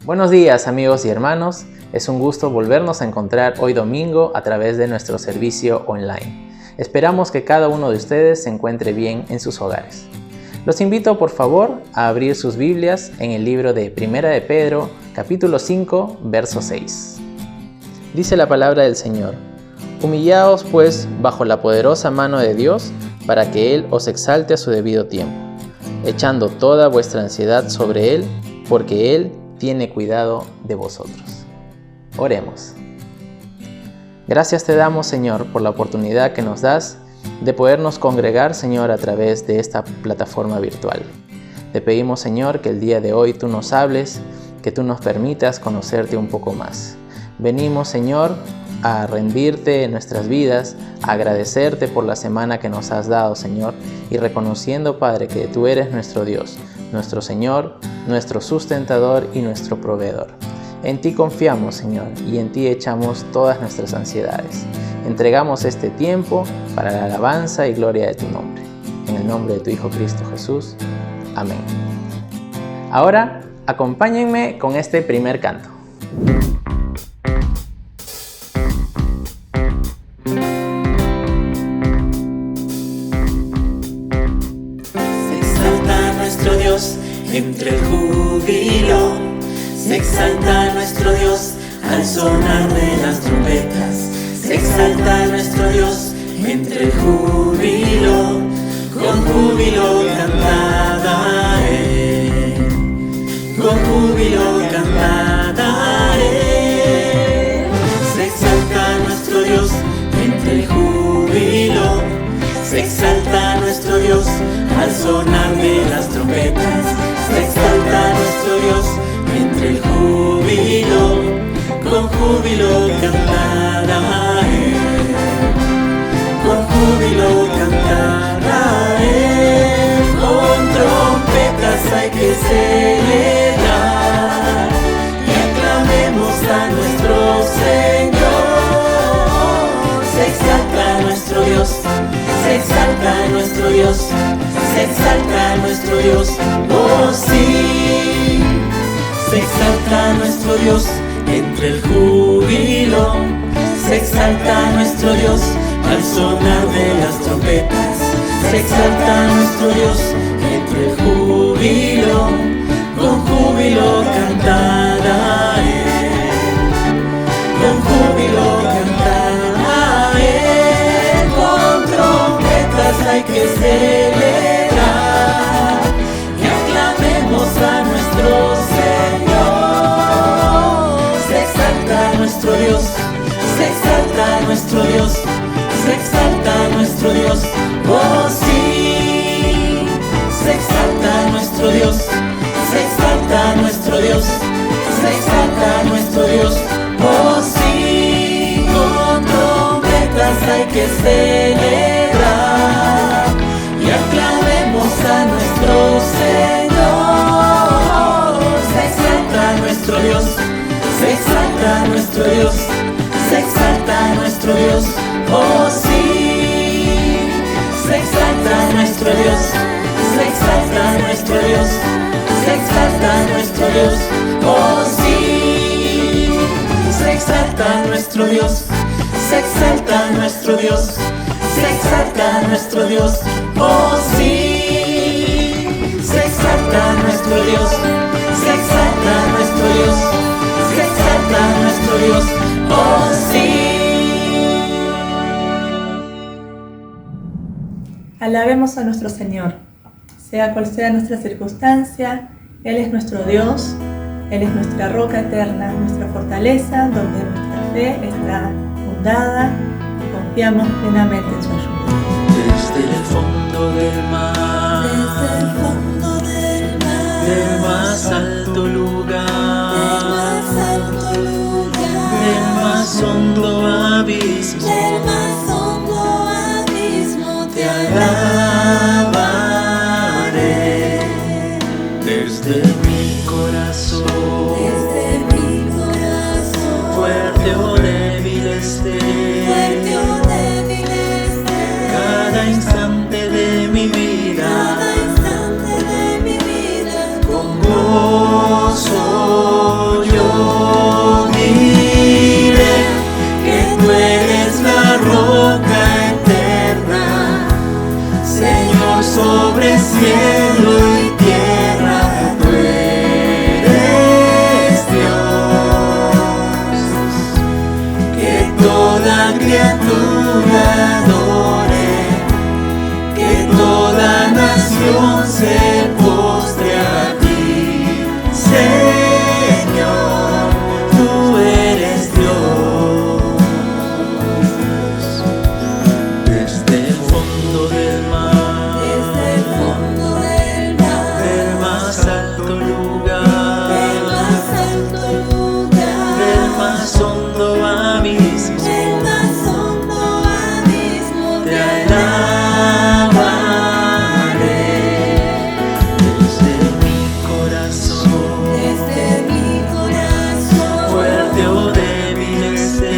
Buenos días amigos y hermanos, es un gusto volvernos a encontrar hoy domingo a través de nuestro servicio online. Esperamos que cada uno de ustedes se encuentre bien en sus hogares. Los invito por favor a abrir sus Biblias en el libro de Primera de Pedro, capítulo 5, verso 6. Dice la palabra del Señor: Humillaos pues bajo la poderosa mano de Dios, para que Él os exalte a su debido tiempo, echando toda vuestra ansiedad sobre Él, porque Él tiene cuidado de vosotros. Oremos. Gracias te damos, Señor, por la oportunidad que nos das de podernos congregar, Señor, a través de esta plataforma virtual. Te pedimos, Señor, que el día de hoy tú nos hables, que tú nos permitas conocerte un poco más. Venimos, Señor, a rendirte en nuestras vidas, a agradecerte por la semana que nos has dado, Señor, y reconociendo, Padre, que tú eres nuestro Dios, nuestro Señor, nuestro sustentador y nuestro proveedor. En ti confiamos, Señor, y en ti echamos todas nuestras ansiedades. Entregamos este tiempo para la alabanza y gloria de tu nombre. En el nombre de tu Hijo Cristo Jesús. Amén. Ahora, acompáñenme con este primer canto. Entre el júbilo, se exalta nuestro Dios al sonar de las trompetas. Se exalta nuestro Dios entre el júbilo, con júbilo cantaré, con júbilo cantaré. Se exalta nuestro Dios entre el júbilo, se exalta nuestro Dios al sonar de las trompetas. Se exalta nuestro Dios entre el júbilo, con júbilo cantaré, con júbilo cantaré. Con trompetas hay que celebrar y aclamemos a nuestro Señor. Se exalta nuestro Dios, se exalta nuestro Dios, se exalta nuestro Dios, oh sí. Se exalta nuestro Dios entre el júbilo, se exalta nuestro Dios al sonar de las trompetas. Se exalta nuestro Dios entre el júbilo, con júbilo cantaré, con júbilo cantaré. Con trompetas hay que celebrar y aclamemos a nuestro Señor. Se exalta nuestro Dios, se exalta nuestro Dios, se exalta nuestro Dios, oh sí. Se exalta nuestro Dios, se exalta nuestro Dios, se exalta nuestro Dios, oh sí. Con trompetas hay que celebrar y aclamemos a nuestro Señor. Se exalta nuestro Dios, se exalta nuestro Dios, se exalta nuestro Dios, oh sí. Se exalta nuestro Dios, se exalta nuestro Dios, se exalta nuestro Dios, oh sí. Se exalta nuestro Dios, se exalta nuestro Dios, se exalta nuestro Dios, oh sí. Se exalta nuestro Dios, se exalta nuestro Dios, se exalta nuestro Dios, oh sí. Alabemos a nuestro Señor, sea cual sea nuestra circunstancia. Él es nuestro Dios, Él es nuestra roca eterna, nuestra fortaleza, donde nuestra fe está fundada y confiamos plenamente en su ayuda. Desde el fondo del mar, desde el fondo del mar, del más alto lugar, del más alto lugar, del más hondo abismo, del más hondo abismo, te alabaré. Desde mi corazón, fuerte o débil esté, cada instante de mi vida, con gozo sobre cielo y tierra, tú eres Dios. Que toda criatura adore, que toda nación se postre a ti, Señor, tú eres Dios. Desde el fondo del mar, del más alto lugar, del más hondo abismo, te alabaré. Desde mi corazón, fuerte o débil esté,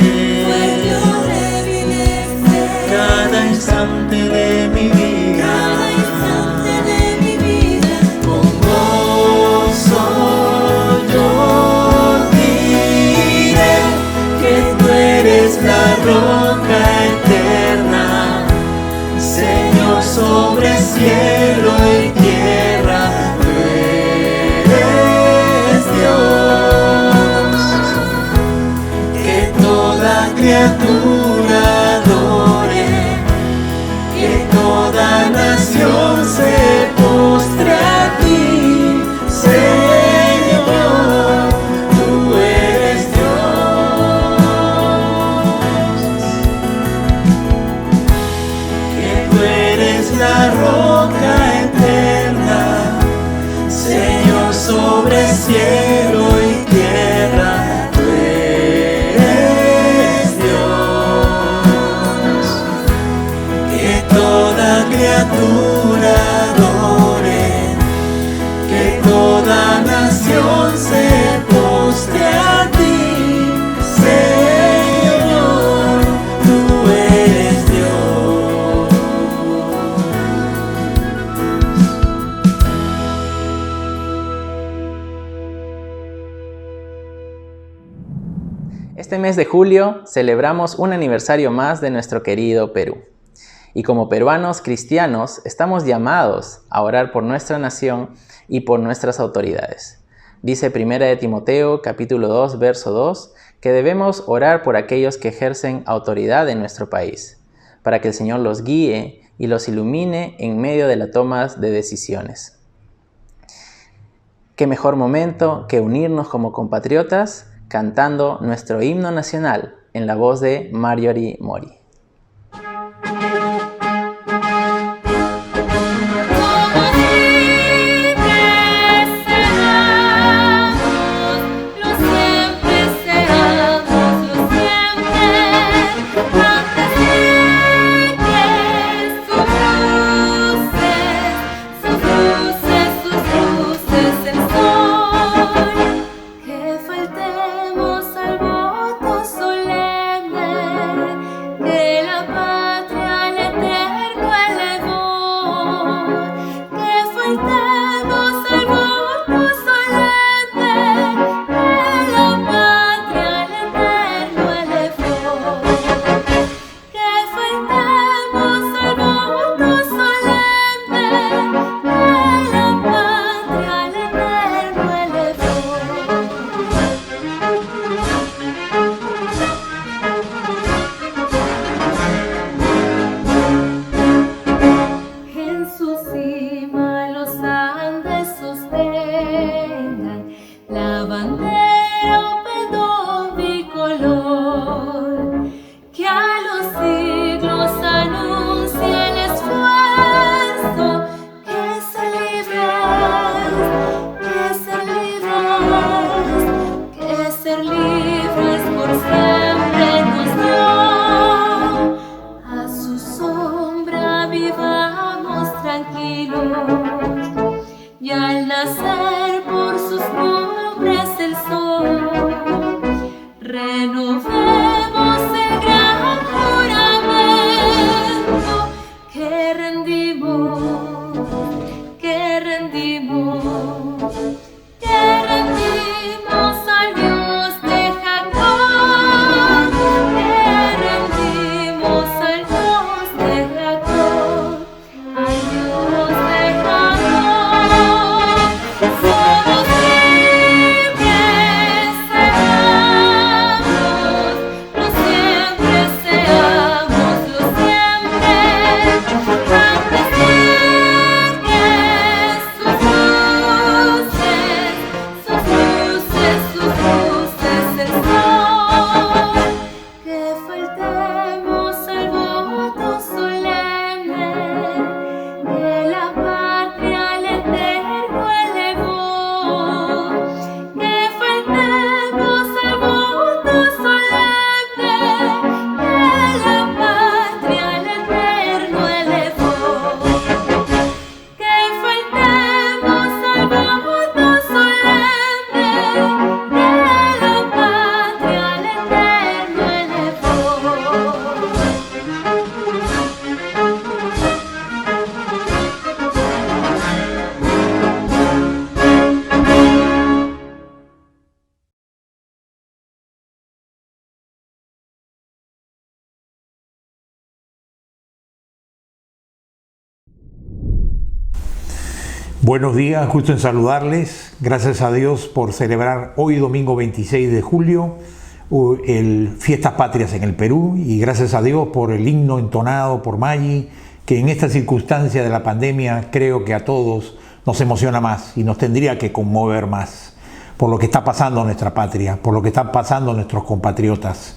cada instante de mi vida, con gozo yo diré que tú eres la roca eterna, Señor, sobre cielo y tierra, tú eres Dios. Que toda criatura adore, que toda nación se postre a ti, Señor, tú eres Dios. Que tú eres la roca eterna, Señor, sobre cielo y tierra, tú eres Dios. Que toda criatura adore, que toda nación se postre a ti, Señor, tú eres Dios. Este mes de julio celebramos un aniversario más de nuestro querido Perú. Y como peruanos cristianos estamos llamados a orar por nuestra nación y por nuestras autoridades. Dice 1 de Timoteo capítulo 2 verso 2 que debemos orar por aquellos que ejercen autoridad en nuestro país, para que el Señor los guíe y los ilumine en medio de la toma de decisiones. ¿Qué mejor momento que unirnos como compatriotas cantando nuestro himno nacional en la voz de Marjorie Mori? Al Dios Buenos días, gusto en saludarles. Gracias a Dios por celebrar hoy domingo 26 de julio Fiestas Patrias en el Perú, y gracias a Dios por el himno entonado por Maggi, que en esta circunstancia de la pandemia creo que a todos nos emociona más y nos tendría que conmover más por lo que está pasando en nuestra patria, por lo que están pasando nuestros compatriotas,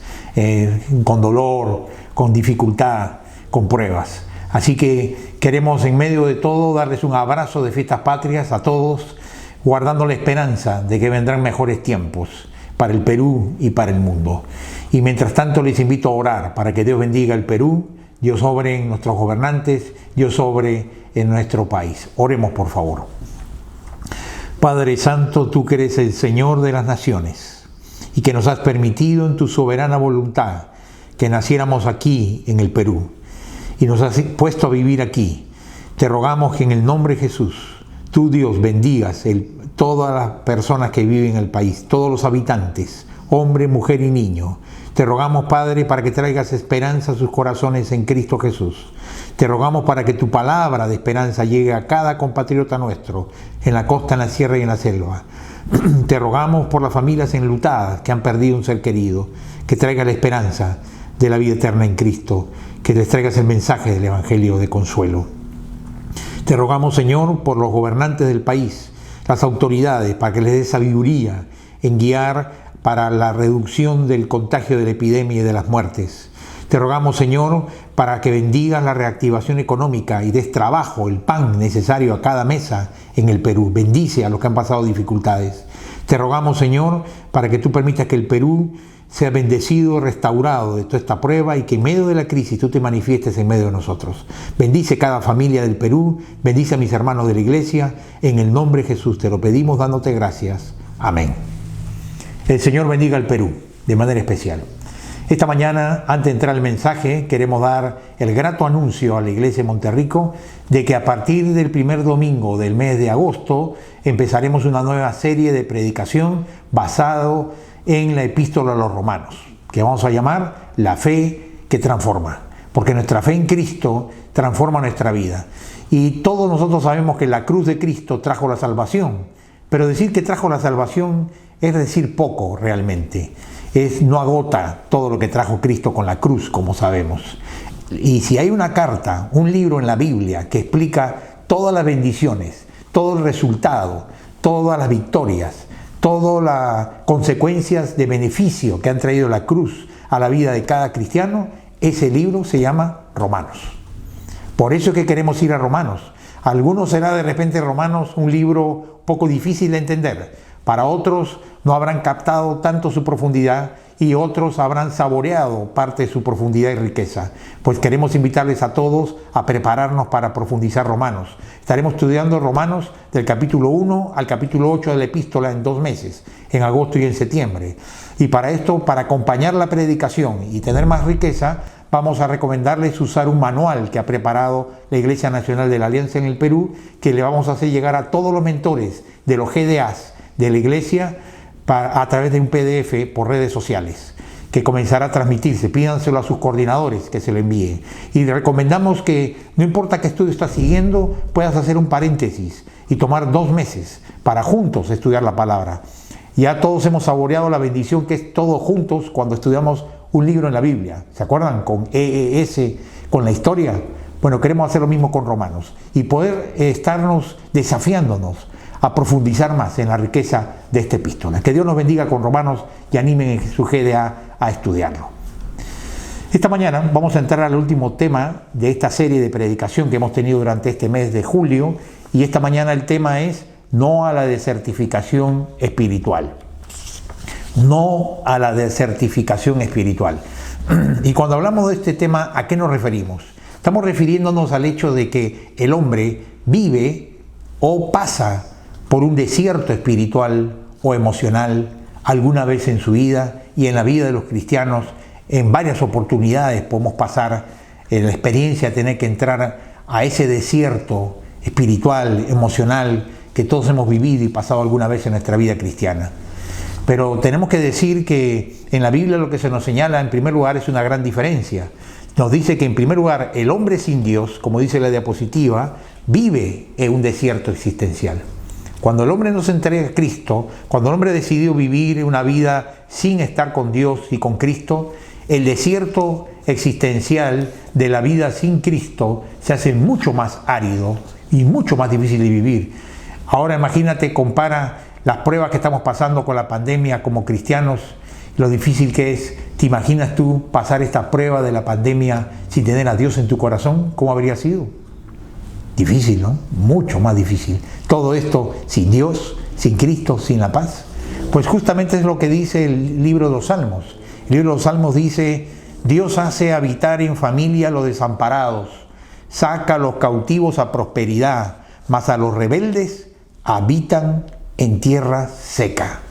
con dolor, con dificultad, con pruebas. Así que queremos en medio de todo darles un abrazo de Fiestas Patrias a todos, guardando la esperanza de que vendrán mejores tiempos para el Perú y para el mundo. Y mientras tanto les invito a orar para que Dios bendiga el Perú, Dios obre en nuestros gobernantes, Dios obre en nuestro país. Oremos, por favor. Padre Santo, tú que eres el Señor de las naciones y que nos has permitido en tu soberana voluntad que naciéramos aquí en el Perú y nos has puesto a vivir aquí, te rogamos que en el nombre de Jesús, tú Dios bendigas todas las personas que viven en el país, todos los habitantes, hombre, mujer y niño. Te rogamos, Padre, para que traigas esperanza a sus corazones en Cristo Jesús. Te rogamos para que tu palabra de esperanza llegue a cada compatriota nuestro, en la costa, en la sierra y en la selva. Te rogamos por las familias enlutadas que han perdido un ser querido, que traiga la esperanza de la vida eterna en Cristo, que les traigas el mensaje del Evangelio de consuelo. Te rogamos, Señor, por los gobernantes del país, las autoridades, para que les dé sabiduría en guiar para la reducción del contagio de la epidemia y de las muertes. Te rogamos, Señor, para que bendigas la reactivación económica y des trabajo, el pan necesario a cada mesa en el Perú. Bendice a los que han pasado dificultades. Te rogamos, Señor, para que tú permitas que el Perú sea bendecido, restaurado de toda esta prueba, y que en medio de la crisis tú te manifiestes en medio de nosotros. Bendice cada familia del Perú, bendice a mis hermanos de la iglesia, en el nombre de Jesús te lo pedimos dándote gracias. Amén. El Señor bendiga al Perú de manera especial. Esta mañana, antes de entrar al mensaje, queremos dar el grato anuncio a la iglesia de Monterrico de que a partir del primer domingo del mes de agosto empezaremos una nueva serie de predicación basado en la epístola a los romanos, que vamos a llamar La Fe que Transforma, porque nuestra fe en Cristo transforma nuestra vida. Y todos nosotros sabemos que la cruz de Cristo trajo la salvación, pero decir que trajo la salvación es decir poco realmente. No agota todo lo que trajo Cristo con la cruz, como sabemos. Y si hay una carta, un libro en la Biblia que explica todas las bendiciones, todo el resultado, todas las victorias, todas las consecuencias de beneficio que han traído la cruz a la vida de cada cristiano, ese libro se llama Romanos. Por eso es que queremos ir a Romanos. A algunos será de repente Romanos un libro poco difícil de entender. Para otros no habrán captado tanto su profundidad y otros habrán saboreado parte de su profundidad y riqueza. Pues queremos invitarles a todos a prepararnos para profundizar Romanos. Estaremos estudiando Romanos del capítulo 1 al capítulo 8 de la epístola en 2 meses, en agosto y en septiembre. Y para esto, para acompañar la predicación y tener más riqueza, vamos a recomendarles usar un manual que ha preparado la Iglesia Nacional de la Alianza en el Perú, que le vamos a hacer llegar a todos los mentores de los GDAs de la Iglesia a través de un PDF por redes sociales, que comenzará a transmitirse. Pídanselo a sus coordinadores que se lo envíen. Y recomendamos que, no importa qué estudio estás siguiendo, puedas hacer un paréntesis y tomar 2 meses para juntos estudiar la palabra. Ya todos hemos saboreado la bendición que es todos juntos cuando estudiamos un libro en la Biblia. ¿Se acuerdan? Con EES, con la historia. Bueno, queremos hacer lo mismo con Romanos y poder estarnos desafiándonos a profundizar más en la riqueza de esta epístola. Que Dios nos bendiga con Romanos y animen en su GDA a estudiarlo. Esta mañana vamos a entrar al último tema de esta serie de predicación que hemos tenido durante este mes de julio, y esta mañana el tema es no a la desertificación espiritual. No a la desertificación espiritual. Y cuando hablamos de este tema, ¿a qué nos referimos? Estamos refiriéndonos al hecho de que el hombre vive o pasa por un desierto espiritual o emocional alguna vez en su vida, y en la vida de los cristianos en varias oportunidades podemos pasar en la experiencia de tener que entrar a ese desierto espiritual, emocional, que todos hemos vivido y pasado alguna vez en nuestra vida cristiana. Pero tenemos que decir que en la Biblia lo que se nos señala en primer lugar es una gran diferencia. Nos dice que en primer lugar el hombre sin Dios, como dice la diapositiva, vive en un desierto existencial. Cuando el hombre no se entrega a Cristo, cuando el hombre decidió vivir una vida sin estar con Dios y con Cristo, el desierto existencial de la vida sin Cristo se hace mucho más árido y mucho más difícil de vivir. Ahora imagínate, compara las pruebas que estamos pasando con la pandemia como cristianos, lo difícil que es. ¿Te imaginas tú pasar esta prueba de la pandemia sin tener a Dios en tu corazón? ¿Cómo habría sido? Difícil, ¿no? Mucho más difícil. Todo esto sin Dios, sin Cristo, sin la paz. Pues justamente es lo que dice el libro de los Salmos. El libro de los Salmos dice: Dios hace habitar en familia a los desamparados, saca a los cautivos a prosperidad, mas a los rebeldes habitan en tierra seca.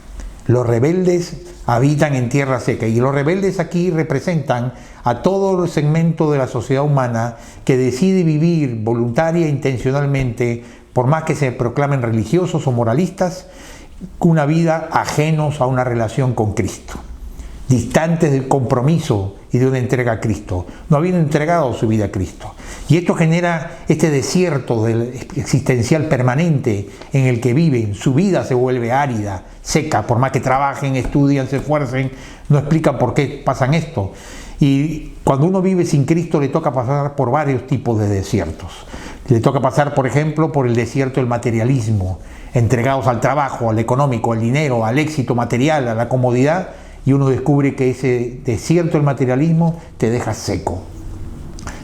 Los rebeldes habitan en tierra seca. Y los rebeldes aquí representan a todo el segmento de la sociedad humana que decide vivir voluntaria e intencionalmente, por más que se proclamen religiosos o moralistas, una vida ajenos a una relación con Cristo, distantes del compromiso y de una entrega a Cristo. No habían entregado su vida a Cristo. Y esto genera este desierto existencial permanente en el que viven. Su vida se vuelve árida, seca, por más que trabajen, estudian, se esfuercen, no explican por qué pasan esto. Y cuando uno vive sin Cristo le toca pasar por varios tipos de desiertos. Le toca pasar, por ejemplo, por el desierto del materialismo, entregados al trabajo, al económico, al dinero, al éxito material, a la comodidad, y uno descubre que ese desierto del materialismo te deja seco.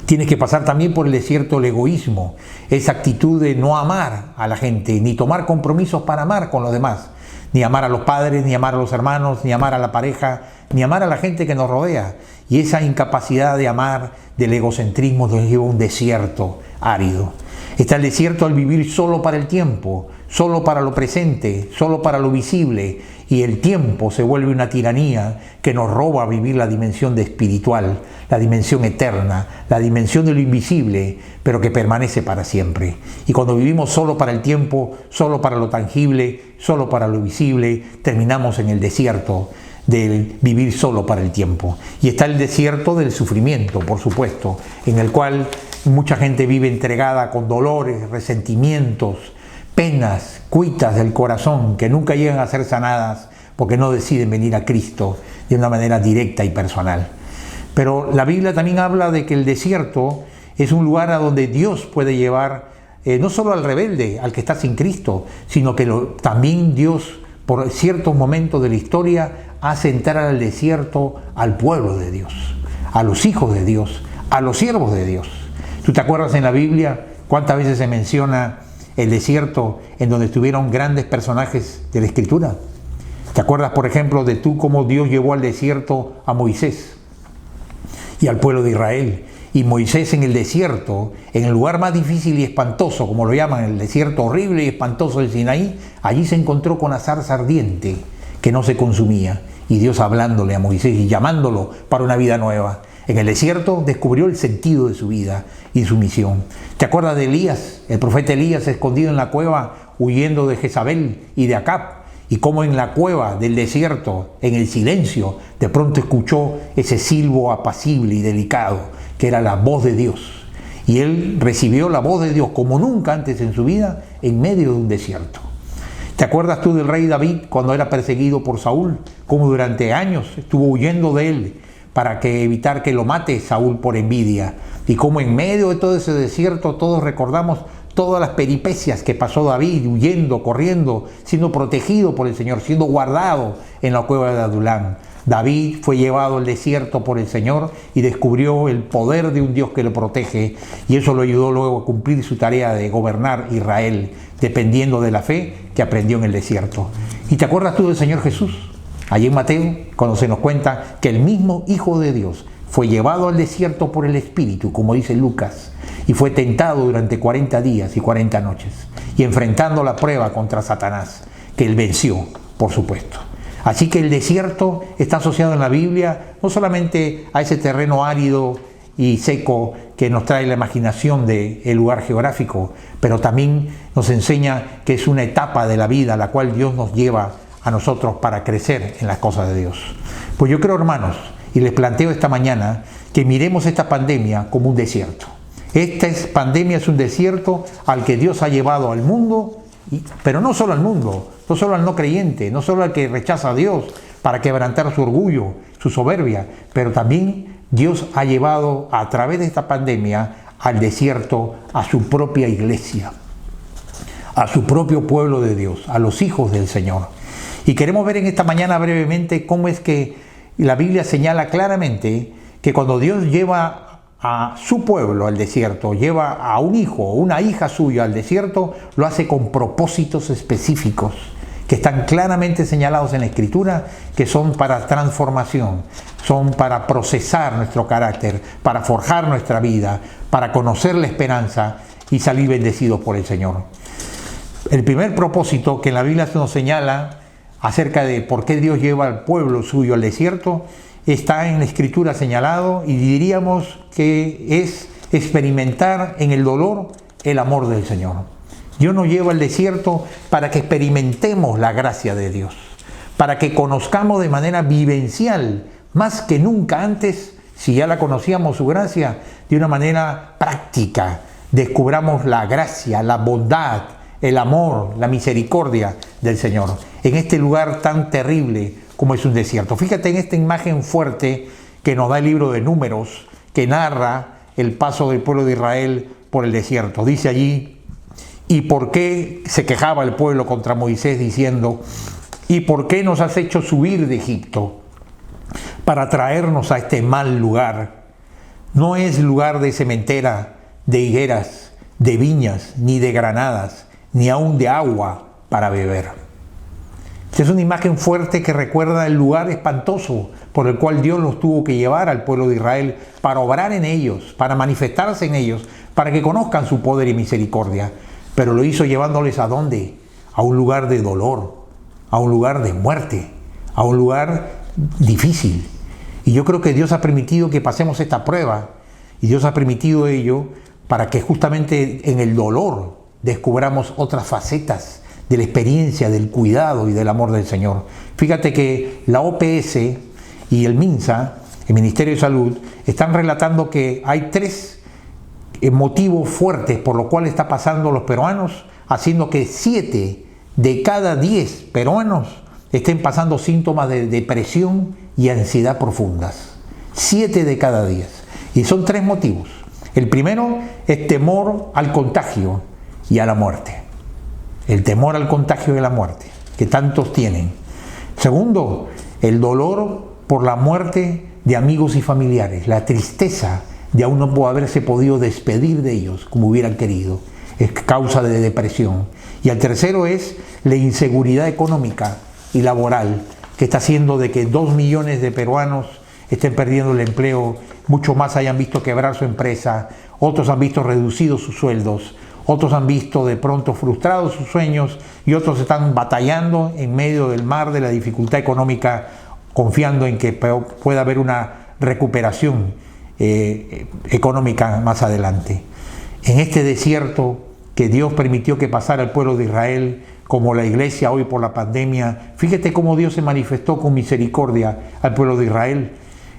Tienes que pasar también por el desierto del egoísmo, esa actitud de no amar a la gente, ni tomar compromisos para amar con los demás, ni amar a los padres, ni amar a los hermanos, ni amar a la pareja, ni amar a la gente que nos rodea. Y esa incapacidad de amar, del egocentrismo, nos lleva a un desierto árido. Está el desierto al vivir solo para el tiempo, solo para lo presente, solo para lo visible, y el tiempo se vuelve una tiranía que nos roba vivir la dimensión de espiritual, la dimensión eterna, la dimensión de lo invisible, pero que permanece para siempre. Y cuando vivimos solo para el tiempo, solo para lo tangible, solo para lo visible, terminamos en el desierto del vivir solo para el tiempo. Y está el desierto del sufrimiento, por supuesto, en el cual mucha gente vive entregada con dolores, resentimientos, penas, cuitas del corazón que nunca llegan a ser sanadas porque no deciden venir a Cristo de una manera directa y personal. Pero la Biblia también habla de que el desierto es un lugar a donde Dios puede llevar no solo al rebelde, al que está sin Cristo, sino que también Dios, por ciertos momentos de la historia, hace entrar al desierto al pueblo de Dios, a los hijos de Dios, a los siervos de Dios. ¿Tú te acuerdas en la Biblia cuántas veces se menciona el desierto en donde estuvieron grandes personajes de la Escritura? ¿Te acuerdas, por ejemplo, de cómo Dios llevó al desierto a Moisés y al pueblo de Israel? Y Moisés en el desierto, en el lugar más difícil y espantoso, como lo llaman, el desierto horrible y espantoso del Sinaí, allí se encontró con la zarza ardiente que no se consumía, y Dios hablándole a Moisés y llamándolo para una vida nueva. En el desierto descubrió el sentido de su vida y su misión. ¿Te acuerdas de Elías? El profeta Elías escondido en la cueva, huyendo de Jezabel y de Acab, y cómo en la cueva del desierto, en el silencio, de pronto escuchó ese silbo apacible y delicado, que era la voz de Dios. Y él recibió la voz de Dios como nunca antes en su vida, en medio de un desierto. ¿Te acuerdas tú del rey David cuando era perseguido por Saúl? Cómo durante años estuvo huyendo de él para evitar que lo mate Saúl por envidia. Y cómo en medio de todo ese desierto todos recordamos todas las peripecias que pasó David, huyendo, corriendo, siendo protegido por el Señor, siendo guardado en la cueva de Adulán. David fue llevado al desierto por el Señor y descubrió el poder de un Dios que lo protege, y eso lo ayudó luego a cumplir su tarea de gobernar Israel, dependiendo de la fe que aprendió en el desierto. ¿Y te acuerdas tú del Señor Jesús? Allí en Mateo, cuando se nos cuenta que el mismo Hijo de Dios fue llevado al desierto por el Espíritu, como dice Lucas, y fue tentado durante 40 días y 40 noches, y enfrentando la prueba contra Satanás, que él venció, por supuesto. Así que el desierto está asociado en la Biblia no solamente a ese terreno árido y seco que nos trae la imaginación del lugar geográfico, pero también nos enseña que es una etapa de la vida a la cual Dios nos lleva a nosotros para crecer en las cosas de Dios. Pues yo creo, hermanos, y les planteo esta mañana, que miremos esta pandemia como un desierto. Esta pandemia es un desierto al que Dios ha llevado al mundo, pero no solo al mundo, no solo al no creyente, no solo al que rechaza a Dios para quebrantar su orgullo, su soberbia, pero también Dios ha llevado a través de esta pandemia al desierto a su propia iglesia, a su propio pueblo de Dios, a los hijos del Señor. Y queremos ver en esta mañana brevemente cómo es que la Biblia señala claramente que cuando Dios lleva a su pueblo al desierto, lleva a un hijo o una hija suya al desierto, lo hace con propósitos específicos que están claramente señalados en la Escritura, que son para transformación, son para procesar nuestro carácter, para forjar nuestra vida, para conocer la esperanza y salir bendecidos por el Señor. El primer propósito que en la Biblia se nos señala acerca de por qué Dios lleva al pueblo suyo al desierto está en la Escritura señalado, y diríamos que es experimentar en el dolor el amor del Señor. Dios nos lleva al desierto para que experimentemos la gracia de Dios, para que conozcamos de manera vivencial, más que nunca antes, si ya la conocíamos su gracia, de una manera práctica, descubramos la gracia, la bondad, el amor, la misericordia del Señor en este lugar tan terrible como es un desierto. Fíjate en esta imagen fuerte que nos da el libro de Números, que narra el paso del pueblo de Israel por el desierto. Dice allí: ¿y por qué se quejaba el pueblo contra Moisés diciendo: ¿y por qué nos has hecho subir de Egipto para traernos a este mal lugar? No es lugar de sementera, de higueras, de viñas, ni de granadas, ni aún de agua para beber. Es una imagen fuerte que recuerda el lugar espantoso por el cual Dios los tuvo que llevar al pueblo de Israel para obrar en ellos, para manifestarse en ellos, para que conozcan su poder y misericordia. Pero lo hizo llevándoles ¿a dónde? A un lugar de dolor, a un lugar de muerte, a un lugar difícil. Y yo creo que Dios ha permitido que pasemos esta prueba, y Dios ha permitido ello para que justamente en el dolor descubramos otras facetas de la experiencia, del cuidado y del amor del Señor. Fíjate que la OPS y el MINSA, el Ministerio de Salud, están relatando que hay 3 motivos fuertes por los cuales está pasando los peruanos, haciendo que 7 de cada 10 peruanos estén pasando síntomas de depresión y ansiedad profundas. 7 de cada 10. Y son 3 motivos. El primero es temor al contagio y a la muerte. El temor al contagio y a la muerte, que tantos tienen. Segundo, el dolor por la muerte de amigos y familiares, la tristeza de aún no haberse podido despedir de ellos como hubieran querido, es causa de depresión. Y el tercero es la inseguridad económica y laboral, que está haciendo de que 2 millones de peruanos estén perdiendo el empleo, muchos más hayan visto quebrar su empresa, otros han visto reducidos sus sueldos, otros han visto de pronto frustrados sus sueños, y otros están batallando en medio del mar de la dificultad económica, confiando en que pueda haber una recuperación económica más adelante. En este desierto que Dios permitió que pasara el pueblo de Israel, como la iglesia hoy por la pandemia, fíjate cómo Dios se manifestó con misericordia al pueblo de Israel.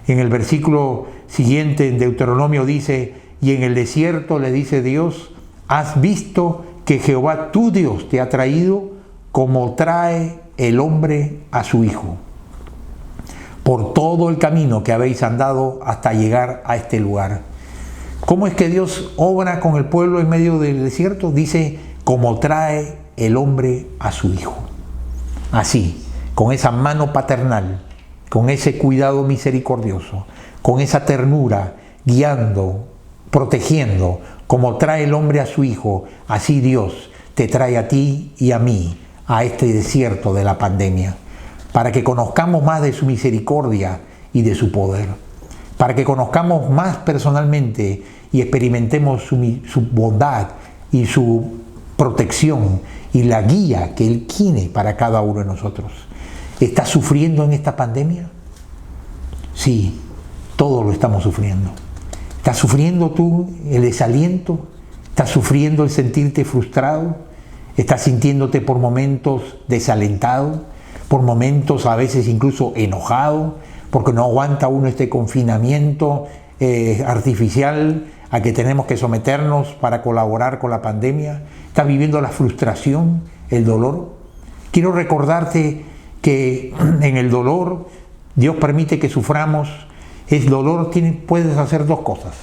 En el versículo siguiente, en Deuteronomio, dice: y en el desierto le dice Dios: has visto que Jehová tu Dios te ha traído como trae el hombre a su hijo, por todo el camino que habéis andado hasta llegar a este lugar. ¿Cómo es que Dios obra con el pueblo en medio del desierto? Dice: como trae el hombre a su hijo. Así, con esa mano paternal, con ese cuidado misericordioso, con esa ternura, guiando, protegiendo, como trae el hombre a su hijo, así Dios te trae a ti y a mí a este desierto de la pandemia, para que conozcamos más de su misericordia y de su poder, para que conozcamos más personalmente y experimentemos su bondad y su protección y la guía que Él tiene para cada uno de nosotros. ¿Estás sufriendo en esta pandemia? Sí, todos lo estamos sufriendo. ¿Estás sufriendo tú el desaliento? ¿Estás sufriendo el sentirte frustrado? ¿Estás sintiéndote por momentos desalentado? ¿Por momentos a veces incluso enojado? Porque no aguanta uno este confinamiento artificial a que tenemos que someternos para colaborar con la pandemia? ¿Estás viviendo la frustración, el dolor? Quiero recordarte que en el dolor Dios permite que suframos. El dolor puedes hacer dos cosas.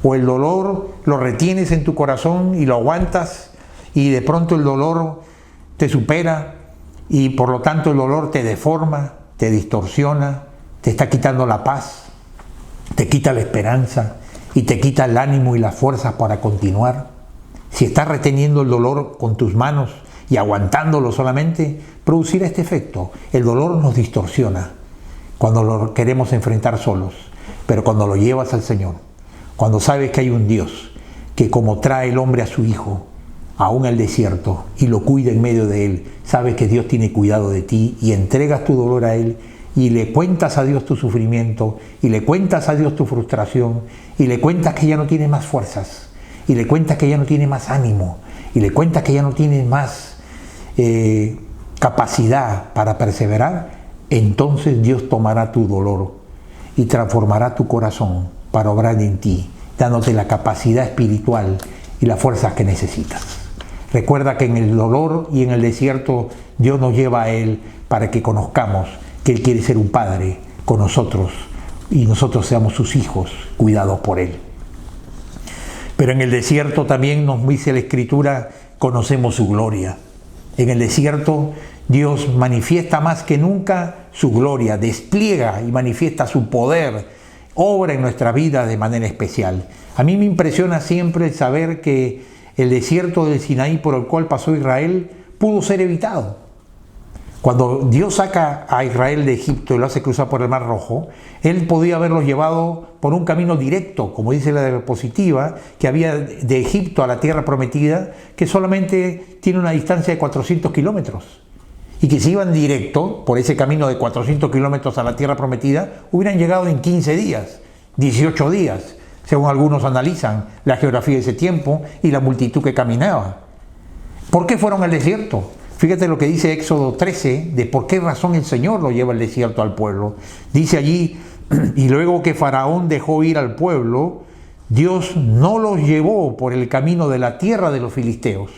O el dolor lo retienes en tu corazón y lo aguantas, y de pronto el dolor te supera y por lo tanto el dolor te deforma, te distorsiona, te está quitando la paz, te quita la esperanza y te quita el ánimo y las fuerzas para continuar. Si estás reteniendo el dolor con tus manos y aguantándolo solamente, producirá este efecto. El dolor nos distorsiona cuando lo queremos enfrentar solos, pero cuando lo llevas al Señor, cuando sabes que hay un Dios que como trae el hombre a su hijo, aún al desierto, y lo cuida en medio de él, sabes que Dios tiene cuidado de ti y entregas tu dolor a él y le cuentas a Dios tu sufrimiento y le cuentas a Dios tu frustración y le cuentas que ya no tienes más fuerzas y le cuentas que ya no tienes más ánimo y le cuentas que ya no tienes más capacidad para perseverar. Entonces Dios tomará tu dolor y transformará tu corazón para obrar en ti, dándote la capacidad espiritual y las fuerzas que necesitas. Recuerda que en el dolor y en el desierto Dios nos lleva a Él para que conozcamos que Él quiere ser un Padre con nosotros y nosotros seamos sus hijos cuidados por Él. Pero en el desierto también nos dice la Escritura, conocemos su gloria. En el desierto Dios manifiesta más que nunca su gloria, despliega y manifiesta su poder, obra en nuestra vida de manera especial. A mí me impresiona siempre el saber que el desierto del Sinaí por el cual pasó Israel pudo ser evitado. Cuando Dios saca a Israel de Egipto y lo hace cruzar por el Mar Rojo, Él podía haberlos llevado por un camino directo, como dice la diapositiva, que había de Egipto a la tierra prometida, que solamente tiene una distancia de 400 kilómetros. Y que si iban directo por ese camino de 400 kilómetros a la tierra prometida, hubieran llegado en 15 días, 18 días, según algunos analizan la geografía de ese tiempo y la multitud que caminaba. ¿Por qué fueron al desierto? Fíjate lo que dice Éxodo 13, de por qué razón el Señor lo lleva al desierto al pueblo. Dice allí, y luego que Faraón dejó ir al pueblo, Dios no los llevó por el camino de la tierra de los filisteos,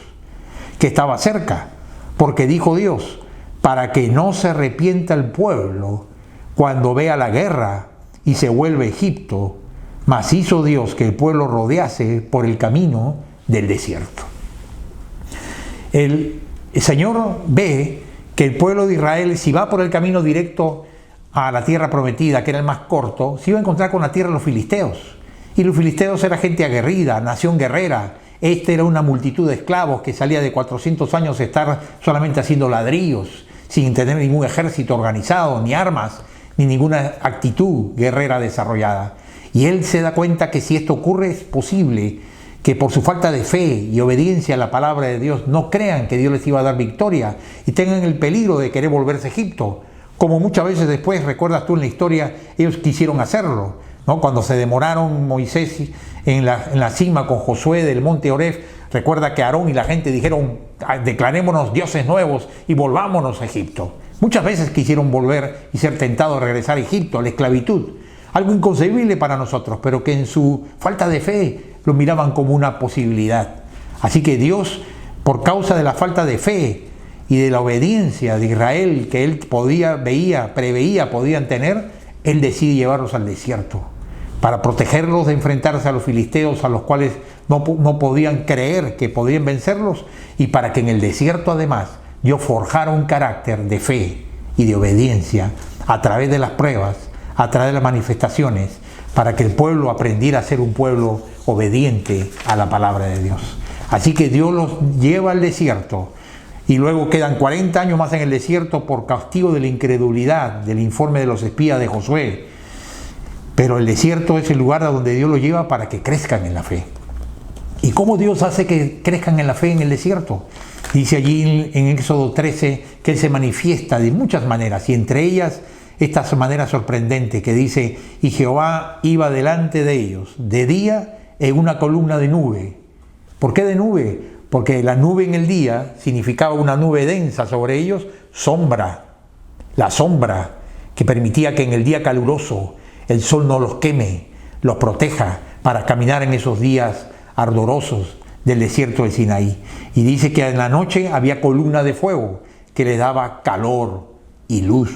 que estaba cerca, porque dijo Dios, para que no se arrepienta el pueblo cuando vea la guerra y se vuelve a Egipto, mas hizo Dios que el pueblo rodease por el camino del desierto. El Señor ve que el pueblo de Israel, si va por el camino directo a la tierra prometida, que era el más corto, se iba a encontrar con la tierra de los filisteos. Y los filisteos era gente aguerrida, nación guerrera. Era una multitud de esclavos que salía de 400 años de estar solamente haciendo ladrillos, sin tener ningún ejército organizado, ni armas, ni ninguna actitud guerrera desarrollada. Y él se da cuenta que si esto ocurre es posible que por su falta de fe y obediencia a la palabra de Dios no crean que Dios les iba a dar victoria y tengan el peligro de querer volverse a Egipto. Como muchas veces después, recuerdas tú en la historia, ellos quisieron hacerlo, ¿no? Cuando se demoraron Moisés en la cima con Josué del monte Oreb, recuerda que Aarón y la gente dijeron, declarémonos dioses nuevos y volvámonos a Egipto. Muchas veces quisieron volver y ser tentados a regresar a Egipto, a la esclavitud. Algo inconcebible para nosotros, pero que en su falta de fe lo miraban como una posibilidad. Así que Dios, por causa de la falta de fe y de la obediencia de Israel que él preveía podían tener, él decide llevarlos al desierto para protegerlos de enfrentarse a los filisteos, a los cuales no podían creer que podían vencerlos, y para que en el desierto además Dios forjara un carácter de fe y de obediencia a través de las pruebas, a través de las manifestaciones, para que el pueblo aprendiera a ser un pueblo obediente a la palabra de Dios. Así que Dios los lleva al desierto y luego quedan 40 años más en el desierto por castigo de la incredulidad del informe de los espías de Josué. Pero el desierto es el lugar a donde Dios los lleva para que crezcan en la fe. ¿Y cómo Dios hace que crezcan en la fe en el desierto? Dice allí en Éxodo 13 que Él se manifiesta de muchas maneras, y entre ellas esta manera sorprendente que dice, y Jehová iba delante de ellos de día en una columna de nube. ¿Por qué de nube? Porque la nube en el día significaba una nube densa sobre ellos, sombra, la sombra que permitía que en el día caluroso el sol no los queme, los proteja, para caminar en esos días ardorosos del desierto de Sinaí. Y dice que en la noche había columna de fuego que les daba calor y luz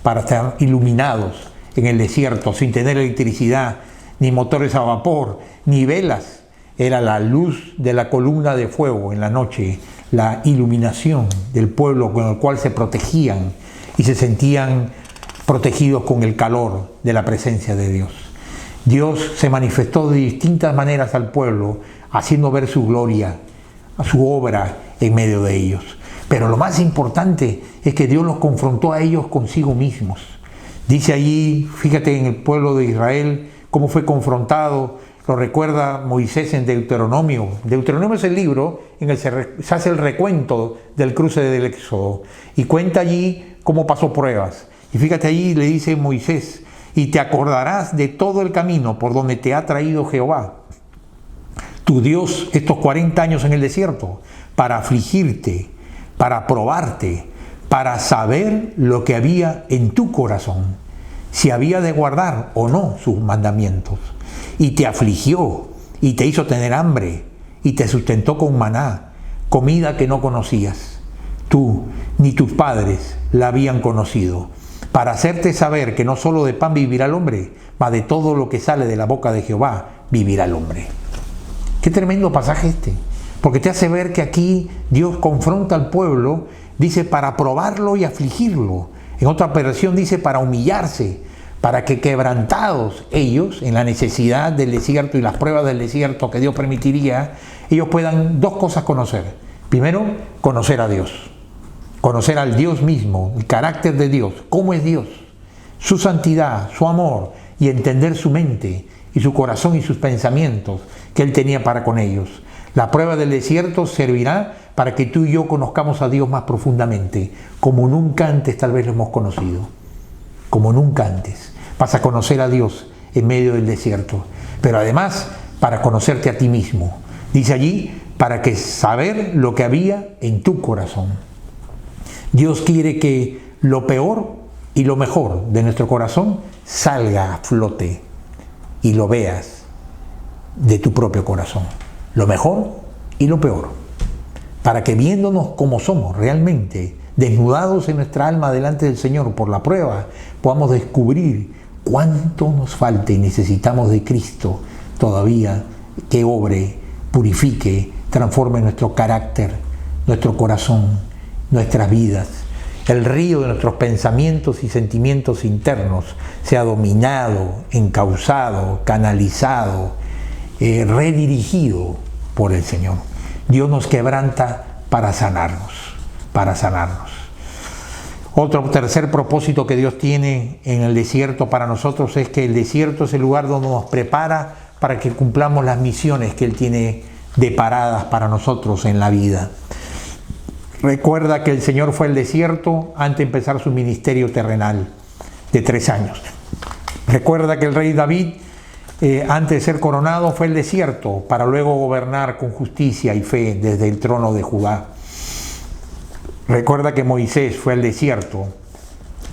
para estar iluminados en el desierto sin tener electricidad, ni motores a vapor, ni velas. Era la luz de la columna de fuego en la noche, la iluminación del pueblo con el cual se protegían y se sentían protegidos con el calor de la presencia de Dios. Dios se manifestó de distintas maneras al pueblo, haciendo ver su gloria, su obra en medio de ellos. Pero lo más importante es que Dios los confrontó a ellos consigo mismos. Dice allí, fíjate en el pueblo de Israel, cómo fue confrontado. Lo recuerda Moisés en Deuteronomio. Deuteronomio es el libro en el que se hace el recuento del cruce del Éxodo. Y cuenta allí cómo pasó pruebas. Y fíjate allí, le dice Moisés, y te acordarás de todo el camino por donde te ha traído Jehová, tu Dios, estos 40 años en el desierto, para afligirte, para probarte, para saber lo que había en tu corazón, si había de guardar o no sus mandamientos. Y te afligió, y te hizo tener hambre, y te sustentó con maná, comida que no conocías. Tú ni tus padres la habían conocido, para hacerte saber que no solo de pan vivirá el hombre, mas de todo lo que sale de la boca de Jehová vivirá el hombre. Qué tremendo pasaje este, porque te hace ver que aquí Dios confronta al pueblo, dice para probarlo y afligirlo. En otra versión dice para humillarse, para que quebrantados ellos en la necesidad del desierto y las pruebas del desierto que Dios permitiría, ellos puedan dos cosas conocer. Primero, conocer a Dios, conocer al Dios mismo, el carácter de Dios, cómo es Dios, su santidad, su amor, y entender su mente y su corazón y sus pensamientos que Él tenía para con ellos. La prueba del desierto servirá para que tú y yo conozcamos a Dios más profundamente, como nunca antes tal vez lo hemos conocido. Como nunca antes. Vas a conocer a Dios en medio del desierto, pero además para conocerte a ti mismo. Dice allí, para que saber lo que había en tu corazón. Dios quiere que lo peor y lo mejor de nuestro corazón salga a flote y lo veas de tu propio corazón. Lo mejor y lo peor. Para que viéndonos como somos realmente, desnudados en nuestra alma delante del Señor por la prueba, podamos descubrir cuánto nos falta y necesitamos de Cristo todavía que obre, purifique, transforme nuestro carácter, nuestro corazón, nuestras vidas. El río de nuestros pensamientos y sentimientos internos sea dominado, encauzado, canalizado, redirigido por el Señor. Dios nos quebranta para sanarnos, para sanarnos. Otro tercer propósito que Dios tiene en el desierto para nosotros es que el desierto es el lugar donde nos prepara para que cumplamos las misiones que Él tiene deparadas para nosotros en la vida. Recuerda que el Señor fue al desierto antes de empezar su ministerio terrenal de 3 años. Recuerda que el rey David, antes de ser coronado, fue al desierto para luego gobernar con justicia y fe desde el trono de Judá. Recuerda que Moisés fue al desierto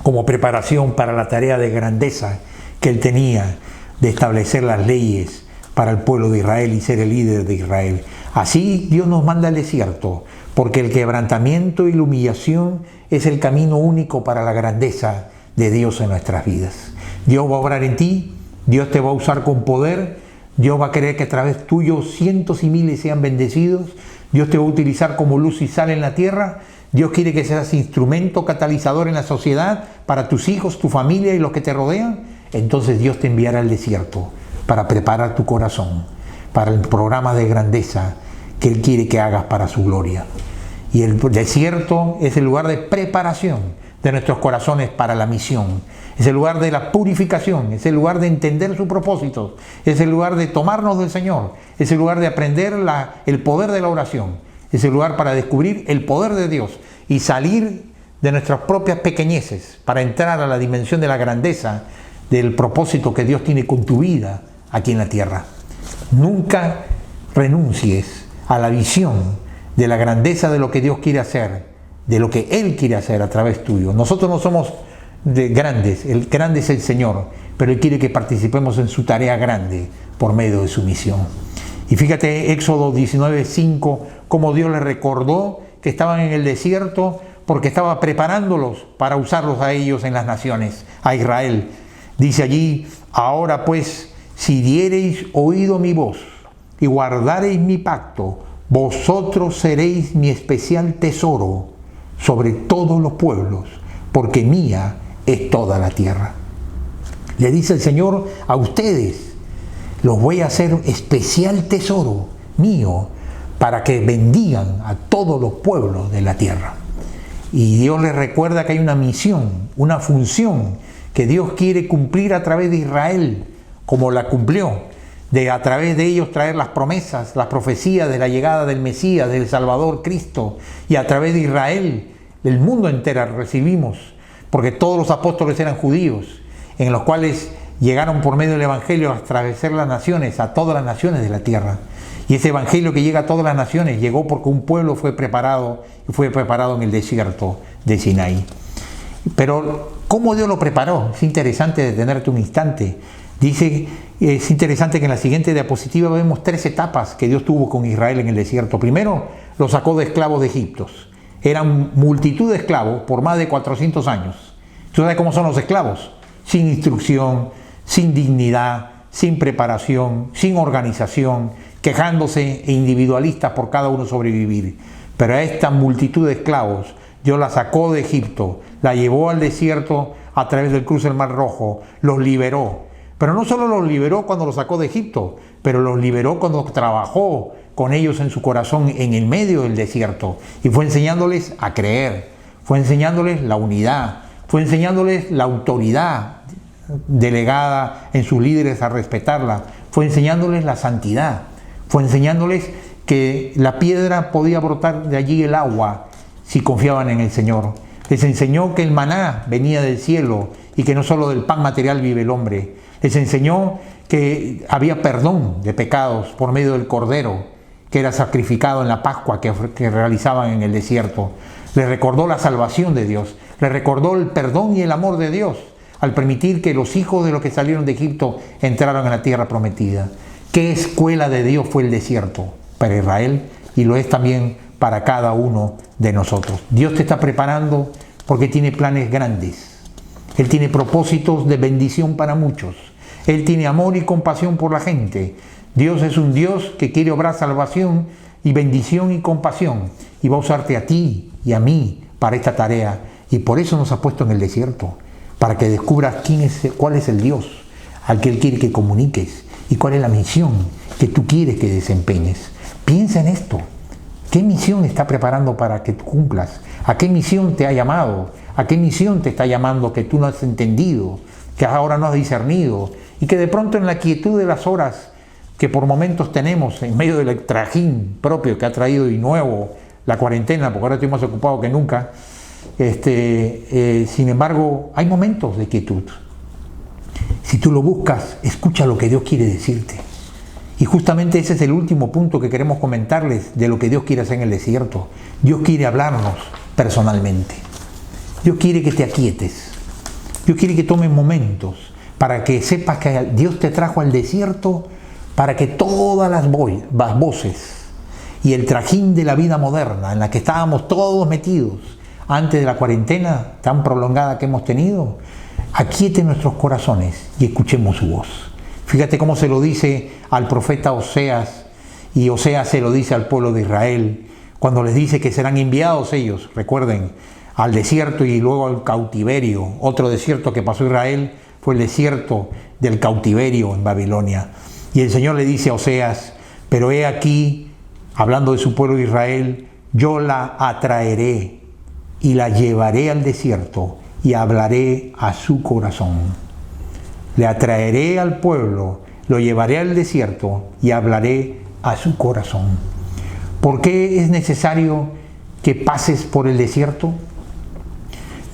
como preparación para la tarea de grandeza que él tenía de establecer las leyes para el pueblo de Israel y ser el líder de Israel. Así Dios nos manda al desierto, porque el quebrantamiento y la humillación es el camino único para la grandeza de Dios en nuestras vidas. Dios va a obrar en ti, Dios te va a usar con poder, Dios va a querer que a través tuyo cientos y miles sean bendecidos, Dios te va a utilizar como luz y sal en la tierra, Dios quiere que seas instrumento catalizador en la sociedad para tus hijos, tu familia y los que te rodean. Entonces Dios te enviará al desierto para preparar tu corazón para el programa de grandeza que Él quiere que hagas para su gloria. Y el desierto es el lugar de preparación de nuestros corazones para la misión. Es el lugar de la purificación, es el lugar de entender sus propósitos, es el lugar de tomarnos del Señor, es el lugar de aprender el poder de la oración, es el lugar para descubrir el poder de Dios y salir de nuestras propias pequeñeces para entrar a la dimensión de la grandeza del propósito que Dios tiene con tu vida aquí en la tierra. Nunca renuncies a la visión de la grandeza de lo que Dios quiere hacer, de lo que Él quiere hacer a través tuyo. Nosotros no somos grandes, el grande es el Señor, pero Él quiere que participemos en su tarea grande por medio de su misión. Y fíjate, Éxodo 19:5, cómo Dios les recordó que estaban en el desierto porque estaba preparándolos para usarlos a ellos en las naciones, a Israel. Dice allí: ahora pues, si diereis oído mi voz y guardareis mi pacto, vosotros seréis mi especial tesoro sobre todos los pueblos, porque mía es toda la tierra. Le dice el Señor a ustedes: los voy a hacer especial tesoro mío para que bendigan a todos los pueblos de la tierra. Y Dios les recuerda que hay una misión, una función que Dios quiere cumplir a través de Israel, como la cumplió, de a través de ellos traer las promesas, las profecías de la llegada del Mesías, del Salvador Cristo, y a través de Israel, el mundo entero recibimos, porque todos los apóstoles eran judíos, en los cuales llegaron por medio del Evangelio a atravesar las naciones, a todas las naciones de la tierra. Y ese Evangelio que llega a todas las naciones llegó porque un pueblo fue preparado en el desierto de Sinaí. Pero ¿cómo Dios lo preparó? Es interesante detenerte un instante. Dice, es interesante que en la siguiente diapositiva vemos 3 etapas que Dios tuvo con Israel en el desierto. Primero, lo sacó de esclavos de Egipto. Eran multitud de esclavos por más de 400 años. ¿Tú sabes cómo son los esclavos? Sin instrucción, sin dignidad, sin preparación, sin organización, quejándose e individualistas por cada uno sobrevivir. Pero a esta multitud de esclavos Dios la sacó de Egipto, la llevó al desierto a través del cruce del Mar Rojo, los liberó. Pero no solo los liberó cuando los sacó de Egipto, pero los liberó cuando trabajó con ellos en su corazón en el medio del desierto. Y fue enseñándoles a creer, fue enseñándoles la unidad, fue enseñándoles la autoridad delegada en sus líderes a respetarla, fue enseñándoles la santidad, fue enseñándoles que la piedra podía brotar de allí el agua si confiaban en el Señor. Les enseñó que el maná venía del cielo y que no solo del pan material vive el hombre. Les enseñó que había perdón de pecados por medio del Cordero que era sacrificado en la Pascua que realizaban en el desierto. Les recordó la salvación de Dios, les recordó el perdón y el amor de Dios al permitir que los hijos de los que salieron de Egipto entraran en la tierra prometida. ¿Qué escuela de Dios fue el desierto para Israel? Y lo es también para cada uno de nosotros. Dios te está preparando porque tiene planes grandes. Él tiene propósitos de bendición para muchos. Él tiene amor y compasión por la gente. Dios es un Dios que quiere obrar salvación y bendición y compasión. Y va a usarte a ti y a mí para esta tarea. Y por eso nos ha puesto en el desierto. Para que descubras cuál es el Dios al que Él quiere que comuniques. Y cuál es la misión que tú quieres que desempeñes. Piensa en esto. ¿Qué misión está preparando para que tú cumplas? ¿A qué misión te ha llamado? ¿A qué misión te está llamando que tú no has entendido? Que ahora no has discernido. Y que de pronto en la quietud de las horas que por momentos tenemos, en medio del trajín propio que ha traído y nuevo la cuarentena, porque ahora estoy más ocupado que nunca, sin embargo, hay momentos de quietud. Si tú lo buscas, escucha lo que Dios quiere decirte. Y justamente ese es el último punto que queremos comentarles de lo que Dios quiere hacer en el desierto. Dios quiere hablarnos personalmente. Dios quiere que te aquietes. Dios quiere que tomes momentos para que sepas que Dios te trajo al desierto para que todas las voces y el trajín de la vida moderna en la que estábamos todos metidos antes de la cuarentena tan prolongada que hemos tenido, aquiete nuestros corazones y escuchemos su voz. Fíjate cómo se lo dice al profeta Oseas, y Oseas se lo dice al pueblo de Israel, cuando les dice que serán enviados ellos, recuerden, al desierto y luego al cautiverio. Otro desierto que pasó Israel fue el desierto del cautiverio en Babilonia. Y el Señor le dice a Oseas: pero he aquí, hablando de su pueblo de Israel, yo la atraeré y la llevaré al desierto y hablaré a su corazón. Le atraeré al pueblo, lo llevaré al desierto y hablaré a su corazón. ¿Por qué es necesario que pases por el desierto?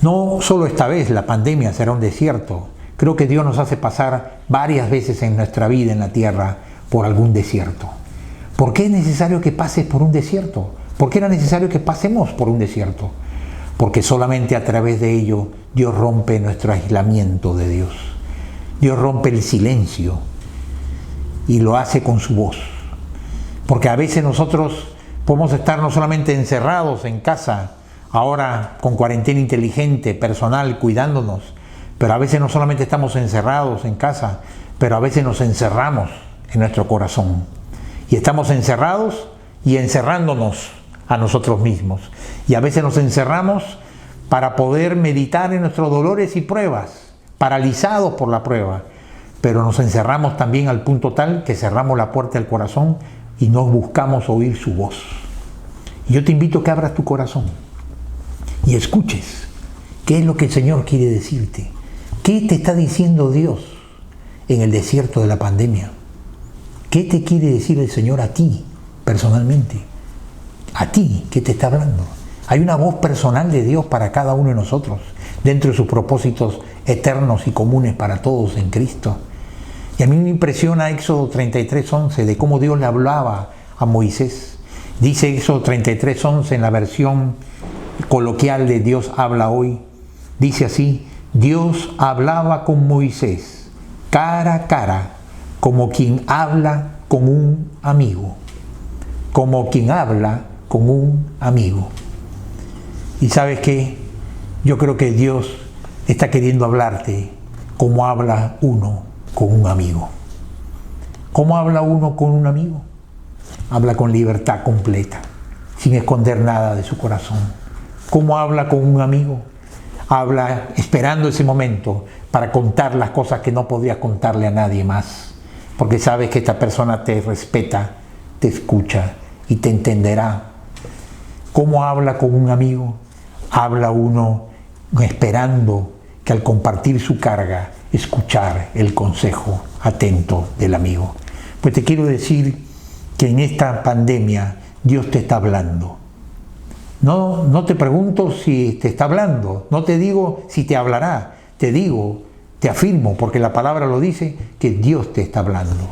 No solo esta vez, la pandemia será un desierto. Creo que Dios nos hace pasar varias veces en nuestra vida en la tierra por algún desierto. ¿Por qué es necesario que pases por un desierto? ¿Por qué era necesario que pasemos por un desierto? Porque solamente a través de ello Dios rompe nuestro aislamiento de Dios. Dios rompe el silencio y lo hace con su voz. Porque a veces nosotros podemos estar no solamente encerrados en casa, ahora con cuarentena inteligente, personal, cuidándonos, pero a veces no solamente estamos encerrados en casa, pero a veces nos encerramos en nuestro corazón. Y estamos encerrados y encerrándonos a nosotros mismos. Y a veces nos encerramos para poder meditar en nuestros dolores y pruebas, paralizados por la prueba. Pero nos encerramos también al punto tal que cerramos la puerta del corazón y no buscamos oír su voz. Y yo te invito a que abras tu corazón y escuches qué es lo que el Señor quiere decirte. ¿Qué te está diciendo Dios en el desierto de la pandemia? ¿Qué te quiere decir el Señor a ti personalmente? A ti, ¿qué te está hablando? Hay una voz personal de Dios para cada uno de nosotros, dentro de sus propósitos eternos y comunes para todos en Cristo. Y a mí me impresiona Éxodo 33:11, de cómo Dios le hablaba a Moisés. Dice Éxodo 33:11 en la versión coloquial de Dios habla hoy. Dice así: Dios hablaba con Moisés cara a cara, como quien habla con un amigo. Como quien habla con un amigo. Y ¿sabes qué? Yo creo que Dios está queriendo hablarte como habla uno con un amigo. ¿Cómo habla uno con un amigo? Habla con libertad completa, sin esconder nada de su corazón. ¿Cómo habla con un amigo? Habla esperando ese momento para contar las cosas que no podrías contarle a nadie más, porque sabes que esta persona te respeta, te escucha y te entenderá. ¿Cómo habla con un amigo? Habla uno esperando que al compartir su carga, escuchar el consejo atento del amigo. Pues te quiero decir que en esta pandemia Dios te está hablando. No te pregunto si te está hablando, no te digo si te hablará, te digo, te afirmo, porque la palabra lo dice, que Dios te está hablando.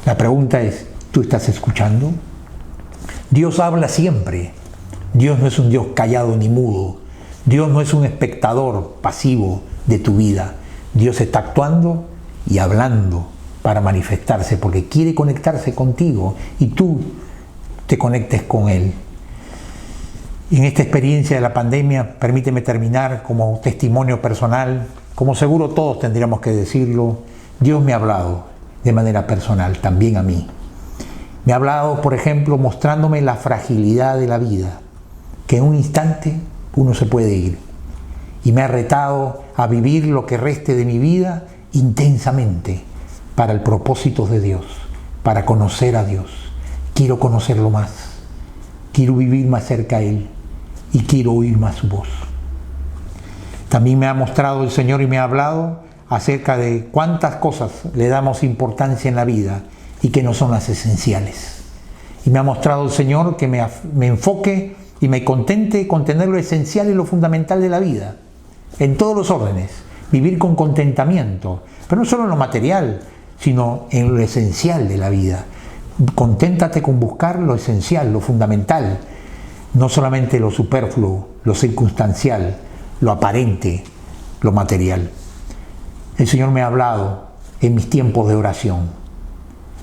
La pregunta es, ¿tú estás escuchando? Dios habla siempre. Dios no es un Dios callado ni mudo. Dios no es un espectador pasivo de tu vida. Dios está actuando y hablando para manifestarse, porque quiere conectarse contigo y tú te conectes con Él. Y en esta experiencia de la pandemia, permíteme terminar como testimonio personal, como seguro todos tendríamos que decirlo. Dios me ha hablado de manera personal, también a mí. Me ha hablado, por ejemplo, mostrándome la fragilidad de la vida, que en un instante uno se puede ir. Y me ha retado a vivir lo que reste de mi vida intensamente para el propósito de Dios, para conocer a Dios. Quiero conocerlo más, quiero vivir más cerca a Él y quiero oír más su voz. También me ha mostrado el Señor y me ha hablado acerca de cuántas cosas le damos importancia en la vida y que no son las esenciales. Y me ha mostrado el Señor que me enfoque y me contente con tener lo esencial y lo fundamental de la vida, en todos los órdenes, vivir con contentamiento, pero no solo en lo material, sino en lo esencial de la vida. Conténtate con buscar lo esencial, lo fundamental, no solamente lo superfluo, lo circunstancial, lo aparente, lo material. El Señor me ha hablado en mis tiempos de oración.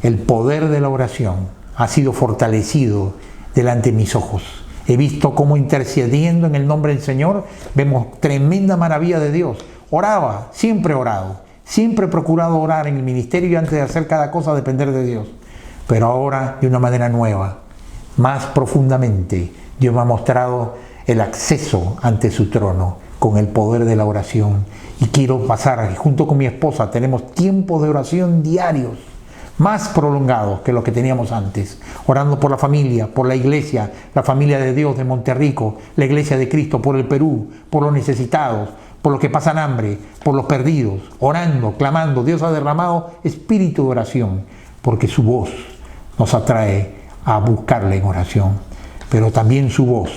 El poder de la oración ha sido fortalecido delante de mis ojos. He visto cómo intercediendo en el nombre del Señor vemos tremenda maravilla de Dios. Oraba, siempre he orado, siempre he procurado orar en el ministerio y antes de hacer cada cosa depender de Dios. Pero ahora de una manera nueva, más profundamente, Dios me ha mostrado el acceso ante su trono con el poder de la oración. Y quiero pasar, junto con mi esposa, tenemos tiempos de oración diarios, más prolongados que los que teníamos antes, orando por la familia, por la iglesia, la familia de Dios de Monterrico, la iglesia de Cristo, por el Perú, por los necesitados, por los que pasan hambre, por los perdidos, orando, clamando. Dios ha derramado espíritu de oración, porque su voz nos atrae a buscarle en oración. Pero también su voz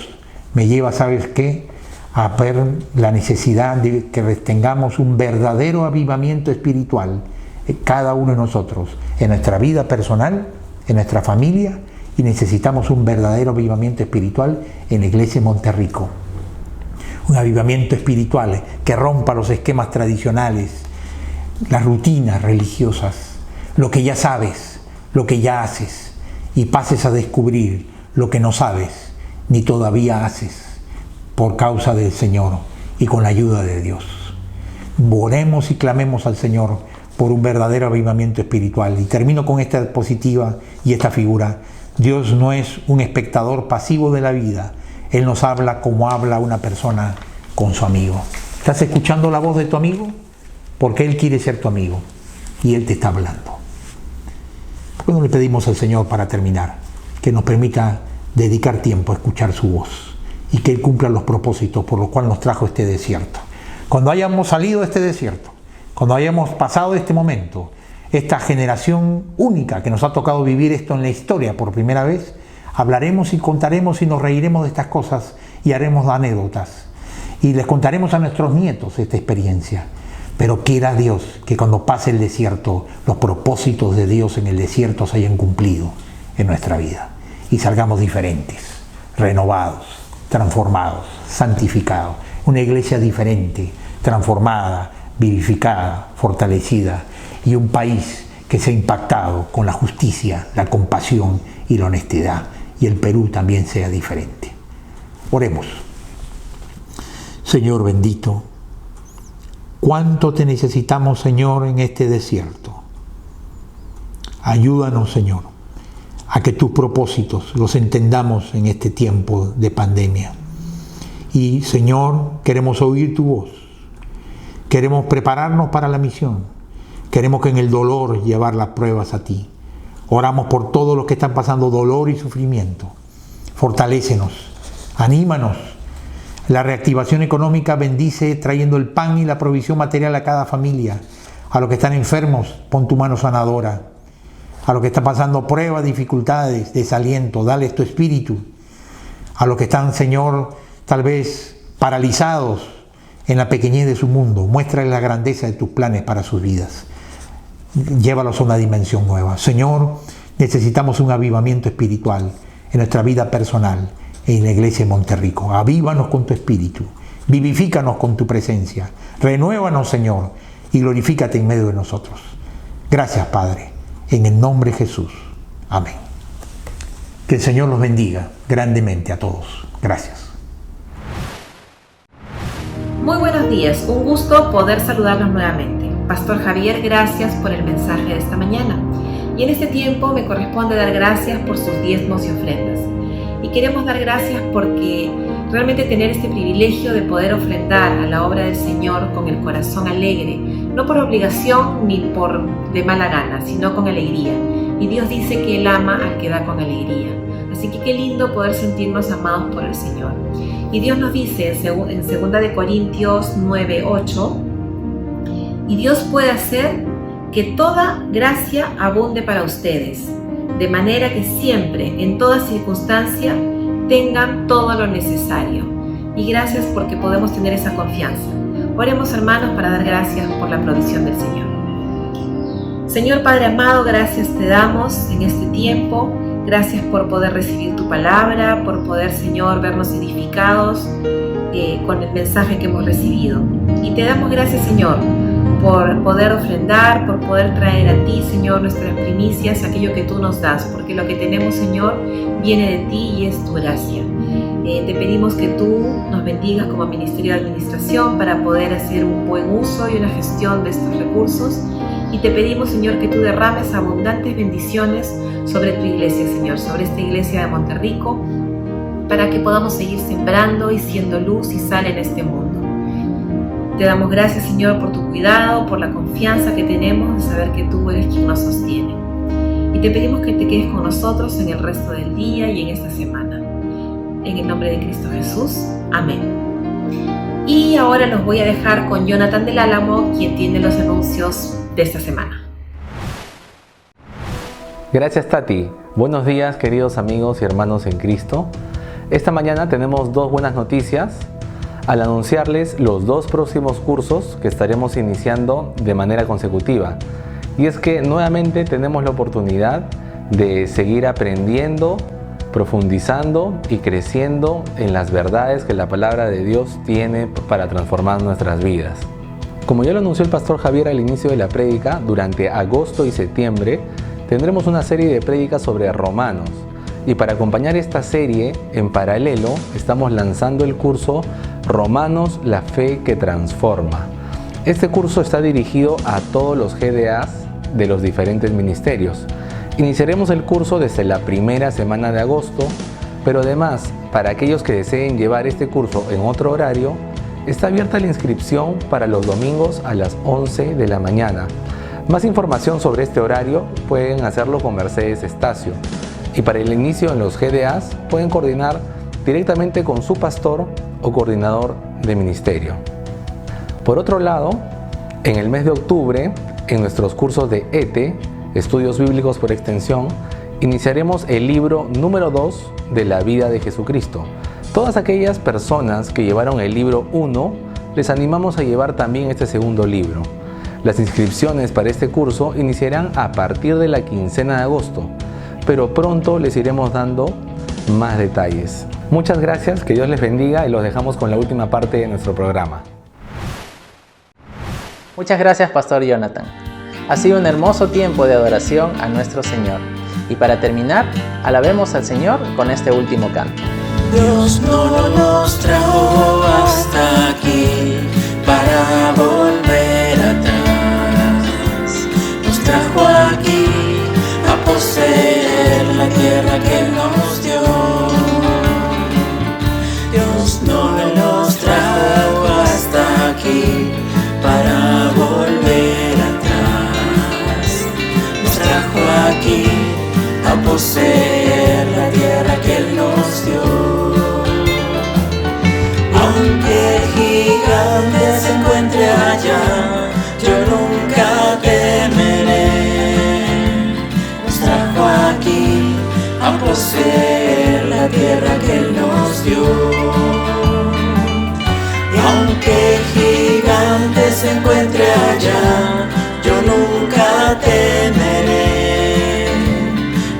me lleva, ¿sabes qué?, a ver la necesidad de que tengamos un verdadero avivamiento espiritual, cada uno de nosotros, en nuestra vida personal, en nuestra familia, y necesitamos un verdadero avivamiento espiritual en la iglesia de Monterrico. Un avivamiento espiritual que rompa los esquemas tradicionales, las rutinas religiosas, lo que ya sabes, lo que ya haces, y pases a descubrir lo que no sabes ni todavía haces por causa del Señor y con la ayuda de Dios. Oremos y clamemos al Señor por un verdadero avivamiento espiritual. Y termino con esta diapositiva y esta figura. Dios no es un espectador pasivo de la vida. Él nos habla como habla una persona con su amigo. ¿Estás escuchando la voz de tu amigo? Porque Él quiere ser tu amigo y Él te está hablando. ¿Por qué no le pedimos al Señor, para terminar, que nos permita dedicar tiempo a escuchar su voz y que Él cumpla los propósitos por los cuales nos trajo este desierto? Cuando hayamos salido de este desierto, cuando hayamos pasado este momento, esta generación única que nos ha tocado vivir esto en la historia por primera vez, hablaremos y contaremos y nos reiremos de estas cosas y haremos anécdotas y les contaremos a nuestros nietos esta experiencia. Pero quiera Dios que cuando pase el desierto, los propósitos de Dios en el desierto se hayan cumplido en nuestra vida y salgamos diferentes, renovados, transformados, santificados. Una iglesia diferente, transformada, vivificada, fortalecida, y un país que sea impactado con la justicia, la compasión y la honestidad, y el Perú también sea diferente. Oremos. Señor bendito, cuánto te necesitamos, Señor, en este desierto. Ayúdanos, Señor, a que tus propósitos los entendamos en este tiempo de pandemia. Y, Señor, queremos oír tu voz. Queremos prepararnos para la misión. Queremos que en el dolor llevar las pruebas a ti. Oramos por todos los que están pasando dolor y sufrimiento. Fortalécenos, anímanos. La reactivación económica bendice trayendo el pan y la provisión material a cada familia. A los que están enfermos, pon tu mano sanadora. A los que están pasando pruebas, dificultades, desaliento, dales tu espíritu. A los que están, Señor, tal vez paralizados en la pequeñez de su mundo, muéstrales la grandeza de tus planes para sus vidas. Llévalos a una dimensión nueva. Señor, necesitamos un avivamiento espiritual en nuestra vida personal e en la iglesia de Monterrico. Avívanos con tu espíritu, vivifícanos con tu presencia, renuévanos, Señor, y glorifícate en medio de nosotros. Gracias, Padre, en el nombre de Jesús. Amén. Que el Señor los bendiga grandemente a todos. Gracias. Muy buenos días, un gusto poder saludarlos nuevamente. Pastor Javier, gracias por el mensaje de esta mañana. Y en este tiempo me corresponde dar gracias por sus diezmos y ofrendas. Y queremos dar gracias porque realmente tener este privilegio de poder ofrendar a la obra del Señor con el corazón alegre, no por obligación ni por de mala gana, sino con alegría. Y Dios dice que Él ama al que da con alegría. Así que qué lindo poder sentirnos amados por el Señor. Y Dios nos dice en 2 Corintios 9:8, y Dios puede hacer que toda gracia abunde para ustedes, de manera que siempre, en toda circunstancia, tengan todo lo necesario. Y gracias porque podemos tener esa confianza. Oremos, hermanos, para dar gracias por la provisión del Señor. Señor Padre amado, gracias te damos en este tiempo. Gracias por poder recibir tu palabra, por poder, Señor, vernos edificados con el mensaje que hemos recibido. Y te damos gracias, Señor, por poder ofrendar, por poder traer a ti, Señor, nuestras primicias, aquello que tú nos das, porque lo que tenemos, Señor, viene de ti y es tu gracia. Te pedimos que tú nos bendigas como Ministerio de Administración para poder hacer un buen uso y una gestión de estos recursos. Y te pedimos, Señor, que tú derrames abundantes bendiciones sobre tu iglesia, Señor, sobre esta iglesia de Monterrico, para que podamos seguir sembrando y siendo luz y sal en este mundo. Te damos gracias, Señor, por tu cuidado, por la confianza que tenemos de saber que tú eres quien nos sostiene. Y te pedimos que te quedes con nosotros en el resto del día y en esta semana. En el nombre de Cristo Jesús. Amén. Y ahora los voy a dejar con Jonathan del Álamo, quien tiene los anuncios de esta semana. Gracias, Tati. Buenos días, queridos amigos y hermanos en Cristo. Esta mañana tenemos dos buenas noticias al anunciarles los 2 próximos cursos que estaremos iniciando de manera consecutiva. Y es que nuevamente tenemos la oportunidad de seguir aprendiendo, profundizando y creciendo en las verdades que la palabra de Dios tiene para transformar nuestras vidas. Como ya lo anunció el pastor Javier al inicio de la prédica, durante agosto y septiembre tendremos una serie de prédicas sobre Romanos. Y para acompañar esta serie, en paralelo, estamos lanzando el curso Romanos, la fe que transforma. Este curso está dirigido a todos los GDAs de los diferentes ministerios. Iniciaremos el curso desde la primera semana de agosto, pero además, para aquellos que deseen llevar este curso en otro horario, está abierta la inscripción para los domingos a las 11 de la mañana. Más información sobre este horario pueden hacerlo con Mercedes Estacio. Y para el inicio en los GDAs pueden coordinar directamente con su pastor o coordinador de ministerio. Por otro lado, en el mes de octubre, en nuestros cursos de ETE, Estudios Bíblicos por Extensión, iniciaremos el libro número 2 de la vida de Jesucristo. Todas aquellas personas que llevaron el libro 1, les animamos a llevar también este segundo libro. Las inscripciones para este curso iniciarán a partir de la quincena de agosto, pero pronto les iremos dando más detalles. Muchas gracias, que Dios les bendiga y los dejamos con la última parte de nuestro programa. Muchas gracias, Pastor Jonathan. Ha sido un hermoso tiempo de adoración a nuestro Señor. Y para terminar, alabemos al Señor con este último canto. Dios no nos trajo hasta aquí para volver atrás. Nos trajo aquí a poseer la tierra que Él nos dio. Dios no nos trajo hasta aquí para volver atrás. Nos trajo aquí a poseer la tierra que Él nos dio. Aunque el gigante se encuentre allá, yo nunca temeré. Nos trajo aquí a poseer la tierra que Él nos dio. Y aunque el gigante se encuentre allá, yo nunca temeré.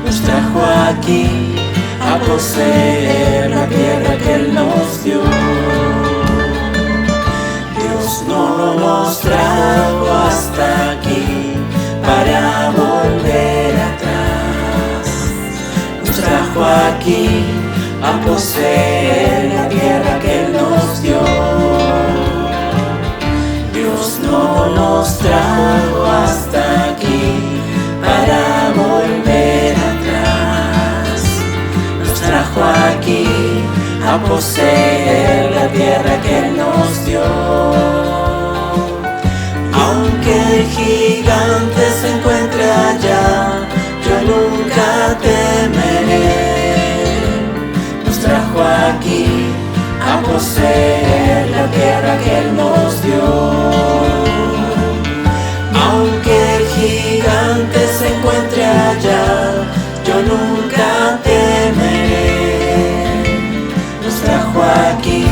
Nos trajo aquí a poseer la tierra que Él nos dio. Dios no nos trajo hasta aquí para volver atrás. Nos trajo aquí a poseer la tierra que Él nos dio. Dios no nos trajo hasta aquí para volver atrás. Nos trajo aquí a poseer la tierra que Él nos dio. Aunque el gigante se encuentre allá, yo nunca temeré. Nos trajo aquí a poseer la tierra que Él nos dio. Aunque el gigante se encuentre allá, yo nunca temeré. Nos trajo aquí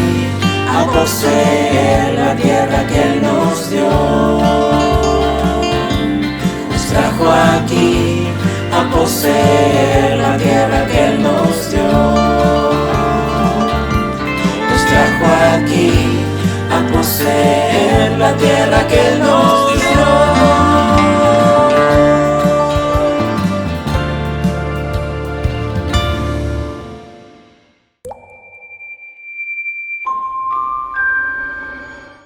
a poseer la tierra que Él nos dio. Nos trajo aquí a poseer la tierra que Él nos dio. Nos trajo aquí a poseer la tierra que Él nos dio.